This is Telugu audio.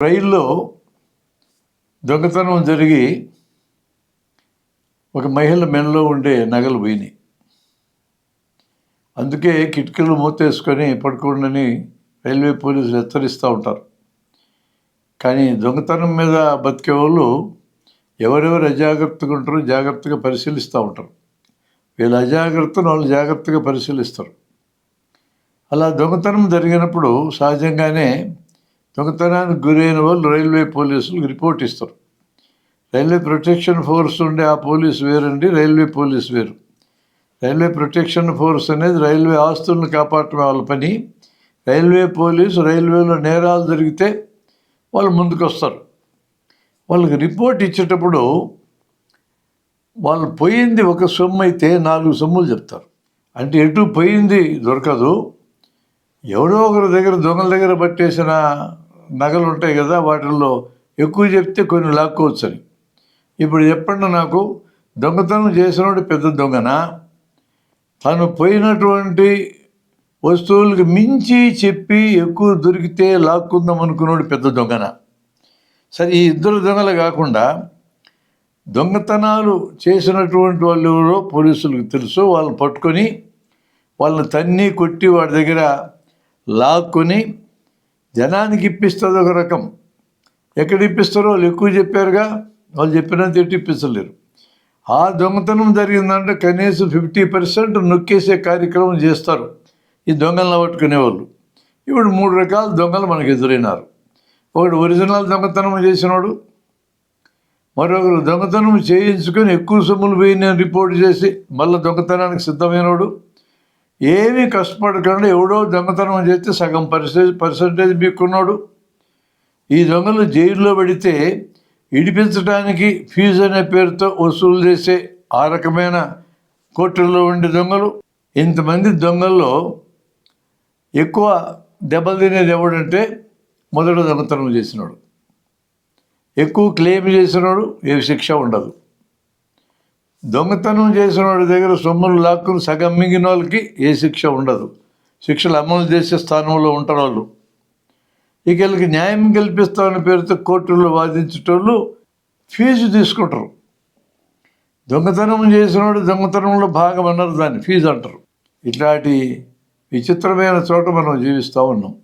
రైల్లో దొంగతనం జరిగి ఒక మహిళ మెడలో ఉండే నగలు పోయినాయి. అందుకే కిటికీలు మూతేసుకొని పడుకోండని రైల్వే పోలీసులు హెచ్చరిస్తూ ఉంటారు. కానీ దొంగతనం మీద బతికే వాళ్ళు ఎవరెవరు అజాగ్రత్తగా ఉంటారో జాగ్రత్తగా పరిశీలిస్తూ ఉంటారు. వీళ్ళ అజాగ్రత్తను వాళ్ళు జాగ్రత్తగా పరిశీలిస్తారు. అలా దొంగతనం జరిగినప్పుడు సహజంగానే దొంగతనానికి గురైన వాళ్ళు రైల్వే పోలీసులకు రిపోర్ట్ ఇస్తారు. రైల్వే ప్రొటెక్షన్ ఫోర్స్ ఉండే ఆ పోలీసు వేరండి, రైల్వే పోలీసు వేరు. రైల్వే ప్రొటెక్షన్ ఫోర్స్ అనేది రైల్వే ఆస్తులను కాపాడటం వాళ్ళ పని. రైల్వే పోలీసు రైల్వేలో నేరాలు జరిగితే వాళ్ళు ముందుకు వస్తారు. వాళ్ళకి రిపోర్ట్ ఇచ్చేటప్పుడు వాళ్ళు పోయింది ఒక సొమ్ము అయితే 4 సొమ్ములు చెప్తారు. అంటే ఎటు పోయింది దొరకదు, ఎవడో ఒకరి దగ్గర దొంగల దగ్గర పట్టేసిన నగలు ఉంటాయి కదా, వాటిల్లో ఎక్కువ చెప్తే కొన్ని లాక్కోవచ్చు అని. ఇప్పుడు చెప్పండి నాకు, దొంగతనం చేసినోడు పెద్ద దొంగనా, తను పోయినటువంటి వస్తువులకు మించి చెప్పి ఎక్కువ దొరికితే లాక్కుందాం అనుకున్నాడు పెద్ద దొంగనా? సరే, ఈ ఇద్దరు దొంగలు కాకుండా దొంగతనాలు చేసినటువంటి వాళ్ళు ఎవరో పోలీసులకు తెలుసు. వాళ్ళని పట్టుకొని వాళ్ళని తన్ని కొట్టి వాడి దగ్గర లాక్కొని జనానికి ఇప్పిస్తుంది ఒక రకం. ఎక్కడ ఇప్పిస్తారో వాళ్ళు ఎక్కువ చెప్పారుగా, వాళ్ళు చెప్పినంత ఎట్టి ఇప్పించలేరు. ఆ దొంగతనం జరిగిందంటే కనీసం 50% నొక్కేసే కార్యక్రమం చేస్తారు ఈ దొంగలను పట్టుకునే వాళ్ళు. ఇప్పుడు 3 రకాల దొంగలు మనకు ఎదురైనారు. ఒకడు ఒరిజినల్ దొంగతనం చేసినాడు, మరొకరు దొంగతనం చేయించుకొని ఎక్కువ సొమ్ములు పోయి రిపోర్ట్ చేసి మళ్ళీ దొంగతనానికి సిద్ధమైనవాడు. ఏమీ కష్టపడకుండా ఎవడో దొంగతనం చేస్తే సగం పర్సెంటేజ్ బీక్కున్నాడు. ఈ దొంగలు జైల్లో పడితే ఇడిపించడానికి ఫీజు అనే పేరుతో వసూలు చేసే ఆ రకమైన కోర్టుల్లో ఉండే దొంగలు. ఇంతమంది దొంగల్లో ఎక్కువ దెబ్బలు తినేది ఎవడంటే మొదట దొంగతనం చేసినాడు. ఎక్కువ క్లెయిమ్ చేసినాడు, ఏ శిక్ష ఉండదు. దొంగతనం చేసిన వాడి దగ్గర సొమ్ములు లాక్కుని సగం మింగిన వాళ్ళకి ఏ శిక్ష ఉండదు. శిక్షలు అమలు చేసే స్థానంలో ఉంటారు వాళ్ళు. ఇక వీళ్ళకి న్యాయం కల్పిస్తామని పేరుతో కోర్టుల్లో వాదించేటోళ్ళు ఫీజు తీసుకుంటారు. దొంగతనం చేసినవాడు దొంగతనంలో భాగం అన్నారు, దాన్ని ఫీజు అంటారు. ఇట్లాంటి విచిత్రమైన చోట మనం జీవిస్తూ ఉన్నాం.